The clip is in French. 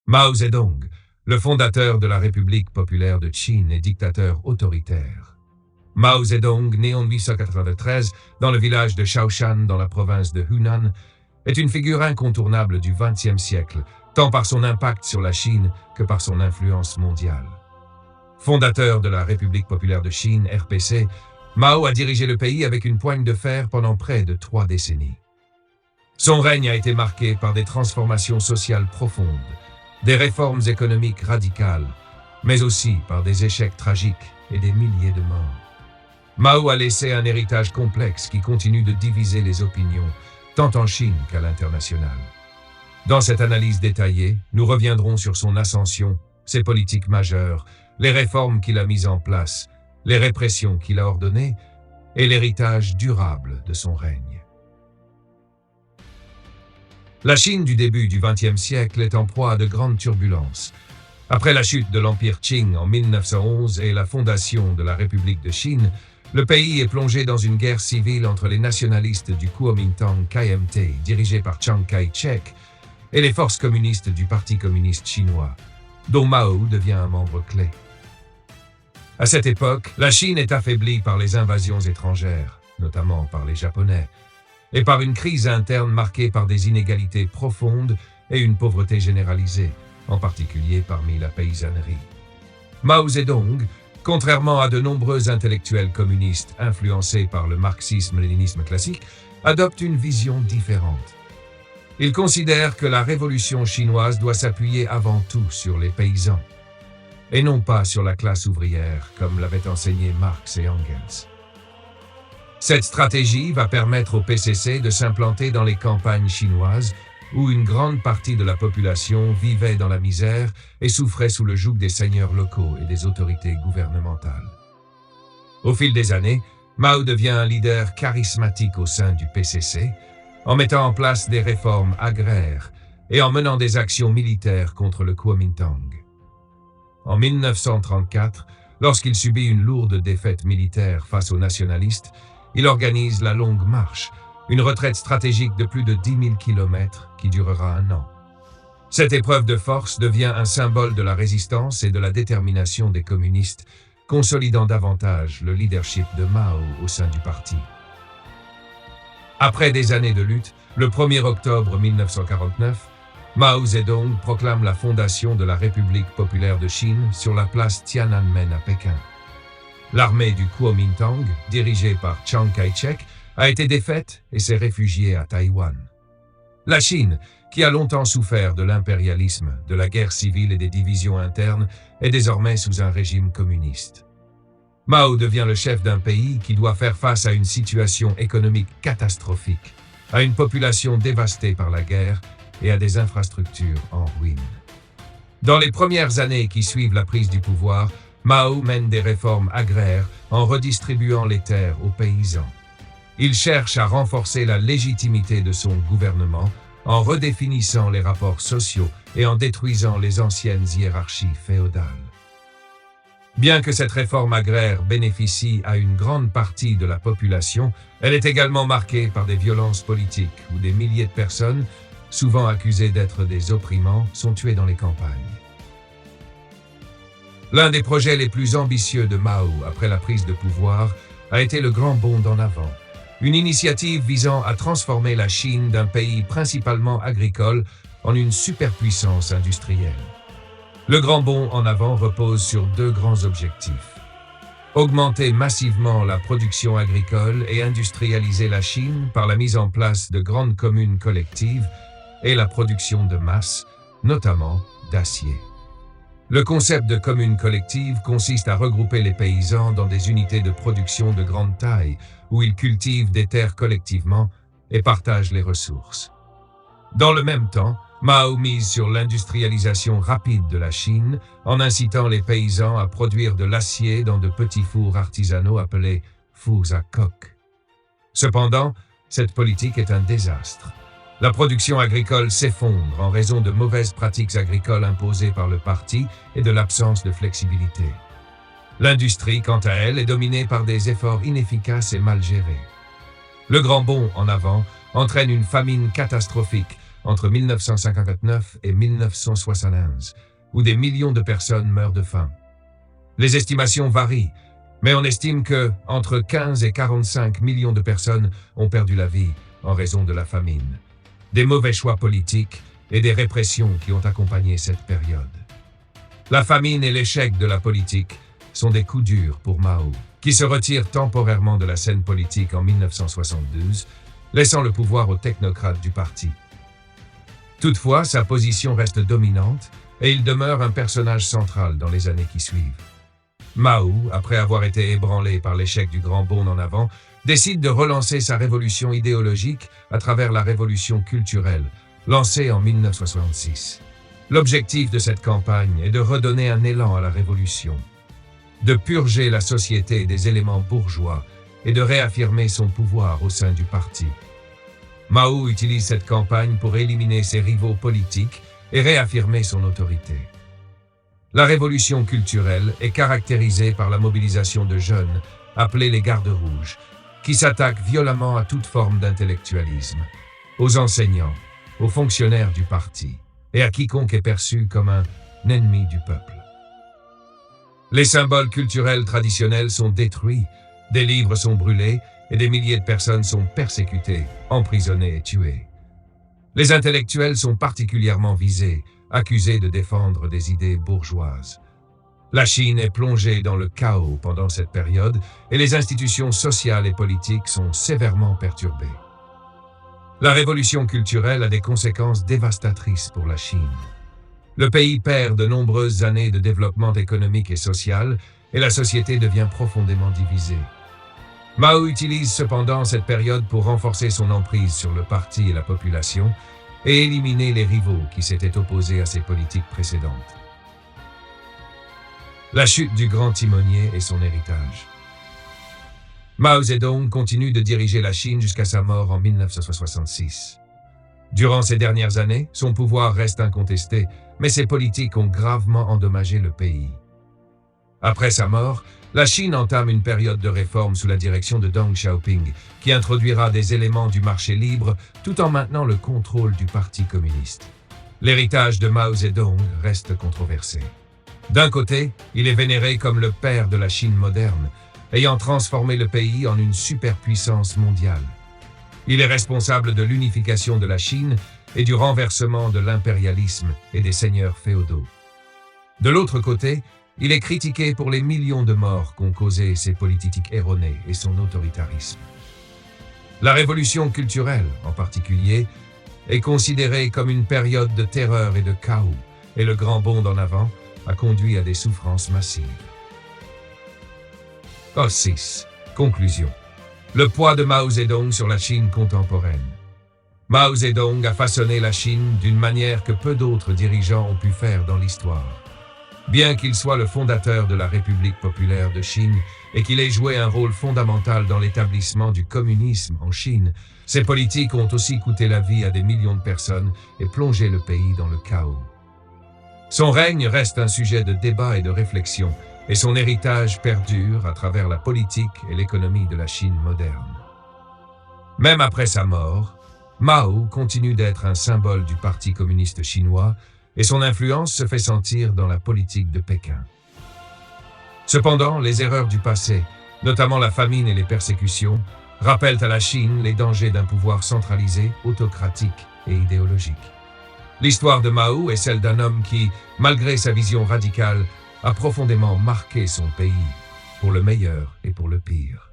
Mao Zedong, le fondateur de la République populaire de Chine et dictateur autoritaire. Mao Zedong, né en 1893 dans le village de Shaoshan dans la province de Hunan, est une figure incontournable du XXe siècle, tant par son impact sur la Chine que par son influence mondiale. Fondateur de la République populaire de Chine, RPC, Mao a dirigé le pays avec une poigne de fer pendant près de 3 décennies. Son règne a été marqué par des transformations sociales profondes, des réformes économiques radicales, mais aussi par des échecs tragiques et des milliers de morts. Mao a laissé un héritage complexe qui continue de diviser les opinions, tant en Chine qu'à l'international. Dans cette analyse détaillée, nous reviendrons sur son ascension, ses politiques majeures, les réformes qu'il a mises en place, les répressions qu'il a ordonnées et l'héritage durable de son règne. La Chine du début du XXe siècle est en proie à de grandes turbulences. Après la chute de l'Empire Qing en 1911 et la fondation de la République de Chine, le pays est plongé dans une guerre civile entre les nationalistes du Kuomintang KMT, dirigés par Chiang Kai-shek, et les forces communistes du Parti communiste chinois, dont Mao devient un membre clé. À cette époque, la Chine est affaiblie par les invasions étrangères, notamment par les Japonais, et par une crise interne marquée par des inégalités profondes et une pauvreté généralisée, en particulier parmi la paysannerie. Mao Zedong, contrairement à de nombreux intellectuels communistes influencés par le marxisme-léninisme classique, adopte une vision différente. Il considère que la révolution chinoise doit s'appuyer avant tout sur les paysans, et non pas sur la classe ouvrière, comme l'avaient enseigné Marx et Engels. Cette stratégie va permettre au PCC de s'implanter dans les campagnes chinoises, où une grande partie de la population vivait dans la misère et souffrait sous le joug des seigneurs locaux et des autorités gouvernementales. Au fil des années, Mao devient un leader charismatique au sein du PCC, en mettant en place des réformes agraires et en menant des actions militaires contre le Kuomintang. En 1934, lorsqu'il subit une lourde défaite militaire face aux nationalistes, il organise la Longue Marche, une retraite stratégique de plus de 10 000 kilomètres qui durera 1 an. Cette épreuve de force devient un symbole de la résistance et de la détermination des communistes, consolidant davantage le leadership de Mao au sein du parti. Après des années de lutte, le 1er octobre 1949, Mao Zedong proclame la fondation de la République populaire de Chine sur la place Tiananmen à Pékin. L'armée du Kuomintang, dirigée par Chiang Kai-shek, a été défaite et s'est réfugiée à Taïwan. La Chine, qui a longtemps souffert de l'impérialisme, de la guerre civile et des divisions internes, est désormais sous un régime communiste. Mao devient le chef d'un pays qui doit faire face à une situation économique catastrophique, à une population dévastée par la guerre et à des infrastructures en ruine. Dans les premières années qui suivent la prise du pouvoir, Mao mène des réformes agraires en redistribuant les terres aux paysans. Il cherche à renforcer la légitimité de son gouvernement en redéfinissant les rapports sociaux et en détruisant les anciennes hiérarchies féodales. Bien que cette réforme agraire bénéficie à une grande partie de la population, elle est également marquée par des violences politiques où des milliers de personnes, souvent accusées d'être des opprimants, sont tuées dans les campagnes. L'un des projets les plus ambitieux de Mao après la prise de pouvoir a été le Grand Bond en avant, une initiative visant à transformer la Chine d'un pays principalement agricole en une superpuissance industrielle. Le Grand Bond en avant repose sur 2 grands objectifs. Augmenter massivement la production agricole et industrialiser la Chine par la mise en place de grandes communes collectives et la production de masse, notamment d'acier. Le concept de commune collective consiste à regrouper les paysans dans des unités de production de grande taille où ils cultivent des terres collectivement et partagent les ressources. Dans le même temps, Mao mise sur l'industrialisation rapide de la Chine en incitant les paysans à produire de l'acier dans de petits fours artisanaux appelés fours à coque. Cependant, cette politique est un désastre. La production agricole s'effondre en raison de mauvaises pratiques agricoles imposées par le parti et de l'absence de flexibilité. L'industrie, quant à elle, est dominée par des efforts inefficaces et mal gérés. Le Grand Bond en avant entraîne une famine catastrophique entre 1959 et 1971, où des millions de personnes meurent de faim. Les estimations varient, mais on estime que entre 15 et 45 millions de personnes ont perdu la vie en raison de la famine, des mauvais choix politiques et des répressions qui ont accompagné cette période. La famine et l'échec de la politique sont des coups durs pour Mao, qui se retire temporairement de la scène politique en 1972, laissant le pouvoir aux technocrates du parti. Toutefois, sa position reste dominante et il demeure un personnage central dans les années qui suivent. Mao, après avoir été ébranlé par l'échec du Grand Bond en avant, décide de relancer sa révolution idéologique à travers la révolution culturelle, lancée en 1966. L'objectif de cette campagne est de redonner un élan à la révolution, de purger la société des éléments bourgeois et de réaffirmer son pouvoir au sein du parti. Mao utilise cette campagne pour éliminer ses rivaux politiques et réaffirmer son autorité. La révolution culturelle est caractérisée par la mobilisation de jeunes, appelés les Gardes rouges, qui s'attaquent violemment à toute forme d'intellectualisme, aux enseignants, aux fonctionnaires du parti et à quiconque est perçu comme un ennemi du peuple. Les symboles culturels traditionnels sont détruits, des livres sont brûlés et des milliers de personnes sont persécutées, emprisonnées et tuées. Les intellectuels sont particulièrement visés, accusés de défendre des idées bourgeoises. La Chine est plongée dans le chaos pendant cette période et les institutions sociales et politiques sont sévèrement perturbées. La révolution culturelle a des conséquences dévastatrices pour la Chine. Le pays perd de nombreuses années de développement économique et social et la société devient profondément divisée. Mao utilise cependant cette période pour renforcer son emprise sur le parti et la population et éliminer les rivaux qui s'étaient opposés à ses politiques précédentes. La chute du grand timonier et son héritage. Mao Zedong continue de diriger la Chine jusqu'à sa mort en 1966. Durant ces dernières années, son pouvoir reste incontesté, mais ses politiques ont gravement endommagé le pays. Après sa mort, la Chine entame une période de réforme sous la direction de Deng Xiaoping, qui introduira des éléments du marché libre tout en maintenant le contrôle du Parti communiste. L'héritage de Mao Zedong reste controversé. D'un côté, il est vénéré comme le père de la Chine moderne, ayant transformé le pays en une superpuissance mondiale. Il est responsable de l'unification de la Chine et du renversement de l'impérialisme et des seigneurs féodaux. De l'autre côté, il est critiqué pour les millions de morts qu'ont causé ses politiques erronées et son autoritarisme. La révolution culturelle, en particulier, est considérée comme une période de terreur et de chaos, et le grand bond en avant a conduit à des souffrances massives. 6. Conclusion. Le poids de Mao Zedong sur la Chine contemporaine. Mao Zedong a façonné la Chine d'une manière que peu d'autres dirigeants ont pu faire dans l'histoire. Bien qu'il soit le fondateur de la République populaire de Chine et qu'il ait joué un rôle fondamental dans l'établissement du communisme en Chine, ses politiques ont aussi coûté la vie à des millions de personnes et plongé le pays dans le chaos. Son règne reste un sujet de débat et de réflexion, et son héritage perdure à travers la politique et l'économie de la Chine moderne. Même après sa mort, Mao continue d'être un symbole du Parti communiste chinois et son influence se fait sentir dans la politique de Pékin. Cependant, les erreurs du passé, notamment la famine et les persécutions, rappellent à la Chine les dangers d'un pouvoir centralisé, autocratique et idéologique. L'histoire de Mao est celle d'un homme qui, malgré sa vision radicale, a profondément marqué son pays, pour le meilleur et pour le pire.